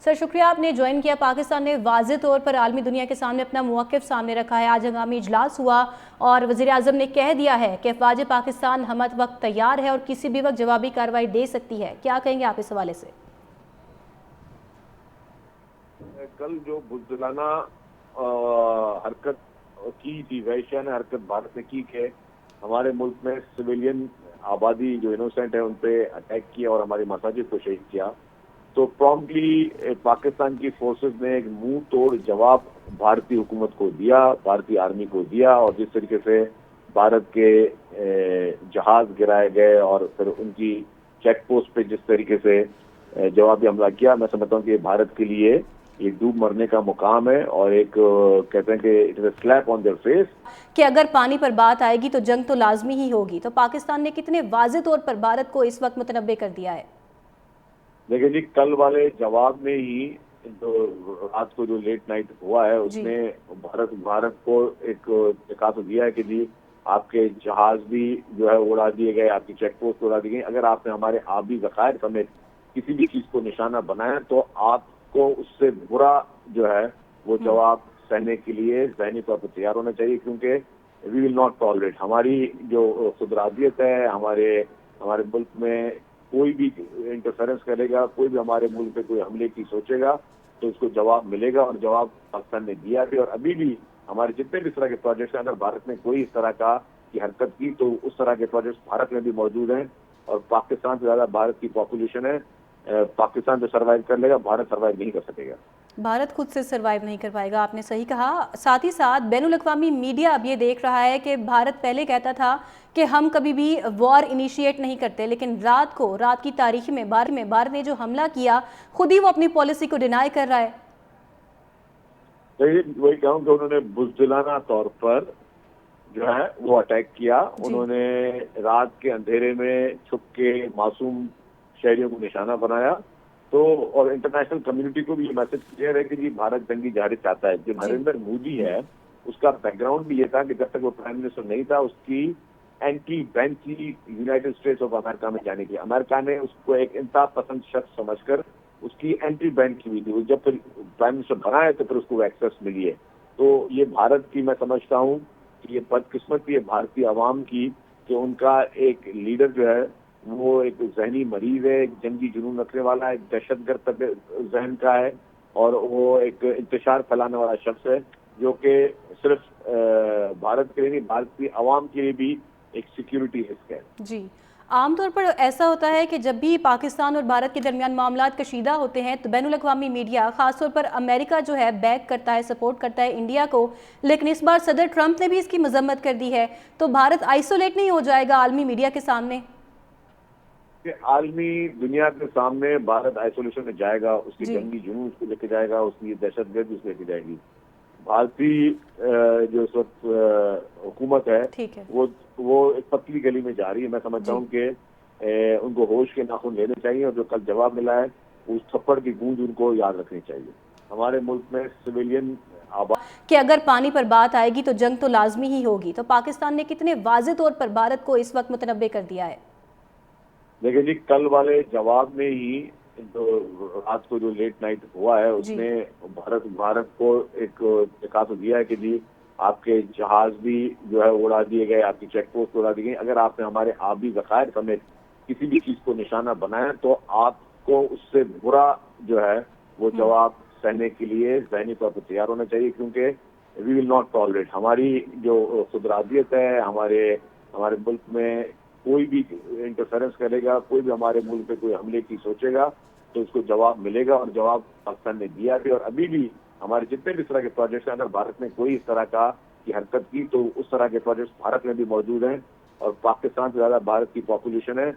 Sir शुक्रिया, आपने join किया। पाकिस्तान ने वाज़ेह तौर पर आलमी दुनिया के सामने अपना मौक़िफ़ सामने रखा है। आज हंगामी इजलास हुआ और वज़ीर आज़म ने कह दिया है कि अफ़वाज पाकिस्तान हर वक्त तैयार है और किसी भी वक्त जवाबी कार्रवाई दे सकती है। क्या कहेंगे आप इस हवाले से? कल जो बुज़दिलाना हरकत की थी, वहशियाना हरकत भारत ने की कि हमारे मुल्क में सिविलियन आबादी जो इनोसेंट है उन पे अटैक किया और हमारी मसाजिद को शहीद किया, तो प्रॉम्प्टली पाकिस्तान की फोर्सेस ने एक मुंह तोड़ जवाब भारतीय हुकूमत को दिया, भारतीय आर्मी को दिया। और जिस तरीके से भारत के जहाज गिराए गए और फिर उनकी चेक पोस्ट पे जिस तरीके से जवाबी हमला किया, मैं समझता हूँ कि भारत के लिए ये डूब मरने का मुकाम है और एक कहते हैं कि it is a slap on their face कि अगर पानी पर बात आएगी तो जंग तो लाजमी ही होगी। तो पाकिस्तान ने कितने वाज़ेह तौर पर भारत को इस वक्त मुतनब्बे कर दिया है? देखिए जी, कल वाले जवाब में ही जो रात को जो लेट नाइट हुआ है उसने भारत को एक दिखा तो दिया है कि जी आपके जहाज भी जो है उड़ा दिए गए, आपकी चेक पोस्ट उड़ा दी गई। अगर आपने हमारे आबी ज़खायर समेत किसी भी चीज को निशाना बनाया तो आपको उससे बुरा जो है वो जवाब सहने के लिए ज़हनी तौर पर तैयार होना चाहिए, क्योंकि वी विल नॉट टॉलरेट। हमारी जो खुदरादियत है, हमारे मुल्क में कोई भी इंटरफेरेंस करेगा, कोई भी हमारे मुल्क पे कोई हमले की सोचेगा तो उसको जवाब मिलेगा। और जवाब पाकिस्तान ने दिया भी, और अभी भी हमारे जितने भी इस तरह के प्रोजेक्ट्स हैं, अगर भारत ने कोई इस तरह की हरकत की तो उस तरह के प्रोजेक्ट्स भारत में भी मौजूद हैं। और पाकिस्तान से ज्यादा भारत की पॉपुलेशन है, पाकिस्तान जो सर्वाइव कर लेगा भारत सर्वाइव नहीं कर सकेगा। भारत खुद से सर्वाइव नहीं कर पाएगा, आपने सही कहा। साथ ही साथ बैनुल अक़वामी मीडिया अब ये देख रहा है कि भारत पहले कहता था कि हम कभी भी वॉर इनिशिएट नहीं करते, लेकिन रात की तारीख में भारत ने जो हमला किया खुद ही वो अपनी पॉलिसी को डिनाई कर रहा है। वही कहूँ कि उन्होंने बुज़दिलाना तौर पर जो है वो अटैक किया। उन्होंने रात के अंधेरे में छुप के मासूम शहरियों को निशाना बनाया। तो और इंटरनेशनल कम्युनिटी को भी ये मैसेज क्लियर है कि जी भारत जंगी जहारी चाहता है। जो नरेंद्र मोदी है उसका बैकग्राउंड भी ये था कि जब तक वो प्राइम मिनिस्टर नहीं था उसकी एंटी बैन थी यूनाइटेड स्टेट्स ऑफ अमेरिका में जाने की। अमेरिका ने उसको एक इंतहा पसंद शख्स समझकर उसकी एंटी बैन की हुई थी। जब फिर प्राइम मिनिस्टर बना है तो फिर उसको एक्सेस मिली है। तो ये भारत की मैं समझता हूँ कि ये बदकिस्मती है भारतीय आवाम की कि उनका एक लीडर जो है वो एक जहनी मरीज है, एक जंगी जुनून रखने वाला है, एक दहशतगर्द तक जहन का है और वो एक इंतशार फैलाने वाला शख्स है, जो कि सिर्फ भारत के लिए नहीं भारतीय आवाम के लिए भी एक सिक्योरिटी रिस्क है। जी, आमतौर पर ऐसा होता है कि जब भी पाकिस्तान और भारत के दरमियान मामलात कशीदा होते हैं तो बैनुल अक़वामी मीडिया, खासतौर पर अमेरिका जो है बैक करता है, सपोर्ट करता है इंडिया को। लेकिन इस बार सदर ट्रंप ने भी इसकी मजम्मत कर दी है। तो भारत आइसोलेट नहीं हो जाएगा आलमी मीडिया के सामने? आलमी दुनिया के सामने भारत आइसोलेशन में जाएगा, उसकी जंगी जुनून उसको लेके जाएगा, उसकी दहशतगर्द उसको लेके जाएगी। भारतीय जो इस वक्त हुकूमत है वो एक पतली गली में जा रही है। मैं समझता हूँ कि उनको होश के नाखून लेने चाहिए और जो कल जवाब मिला है उस थप्पड़ की गूंज उनको याद रखनी चाहिए। हमारे मुल्क में सिविलियन कि अगर पानी पर बात आएगी तो जंग तो लाजमी ही होगी। तो पाकिस्तान ने कितने वाज़ेह तौर पर भारत को इस वक्त मुतनब्बे कर दिया है? देखिए जी, कल वाले जवाब में ही जो रात को जो लेट नाइट हुआ है उसने भारत को एक दिखा तो दिया है कि जी आपके जहाज भी जो है उड़ा दिए गए, आपकी चेक पोस्ट उड़ा दी गई। अगर आपने हमारे आबी ज़खायर समेत किसी भी चीज को निशाना बनाया तो आपको उससे बुरा जो है वो जवाब सहने के लिए ज़हनी तौर पर तैयार होना चाहिए, क्योंकि वी विल नॉट टॉलरेट। हमारी जो खुदरादियत है, हमारे मुल्क में कोई भी इंटरफेरेंस करेगा, कोई भी हमारे मुल्क पे कोई हमले की सोचेगा तो उसको जवाब मिलेगा। और जवाब पाकिस्तान ने दिया भी, और अभी भी हमारे जितने भी इस तरह के प्रोजेक्ट्स हैं, अगर भारत ने कोई इस तरह की हरकत की तो उस तरह के प्रोजेक्ट्स भारत में भी मौजूद हैं। और पाकिस्तान से ज्यादा भारत की पॉपुलेशन है,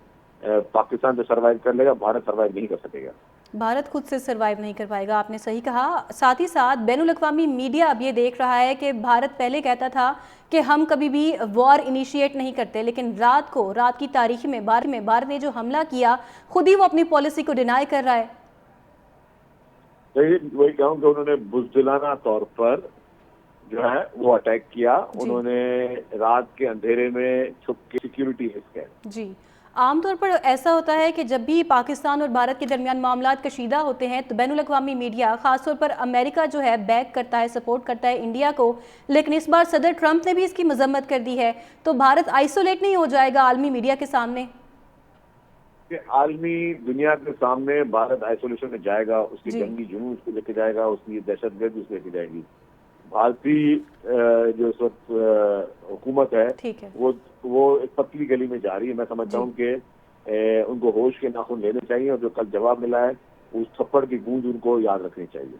पाकिस्तान जो सर्वाइव कर लेगा भारत सर्वाइव नहीं कर सकेगा। भारत खुद से सर्वाइव नहीं कर पाएगा, आपने सही कहा। साथ ही साथ बैनुल अक़वामी मीडिया अब ये देख रहा है कि भारत पहले कहता था कि हम कभी भी वॉर इनिशिएट नहीं करते, लेकिन रात की तारीख में भारत ने जो हमला किया खुद ही वो अपनी पॉलिसी को डिनाई कर रहा है। वही कहूँ कि उन्होंने बुज़दिलाना तौर पर जो है वो अटैक किया। उन्होंने रात के अंधेरे में छुप के सिक्योरिटी रिस्क है। जी, عام طور پر ایسا ہوتا ہے کہ جب بھی پاکستان اور بھارت کے درمیان معاملات کشیدہ ہوتے ہیں تو بین الاقوامی میڈیا خاص طور پر امریکہ جو ہے بیک کرتا ہے، سپورٹ کرتا ہے انڈیا کو، لیکن اس بار صدر ٹرمپ نے بھی اس کی مذمت کر دی ہے، تو بھارت آئسولیٹ نہیں ہو جائے گا عالمی میڈیا کے سامنے؟ کہ عالمی دنیا کے سامنے بھارت آئسولیشن میں جائے گا، اس کے جی جنگی جنون اس کو لے کے جائے گا، اس کی دہشت گردی اس لے کے جائے گی. بھارتی جو اس وقت حکومت ہے ٹھیک ہے. وہ ایک پتلی گلی میں جا رہی ہے. میں سمجھتا جی ہوں کہ ان کو ہوش کے ناخن لینے چاہیے، اور جو کل جواب ملا ہے اس تھپڑ کی گونج ان کو یاد رکھنی چاہیے.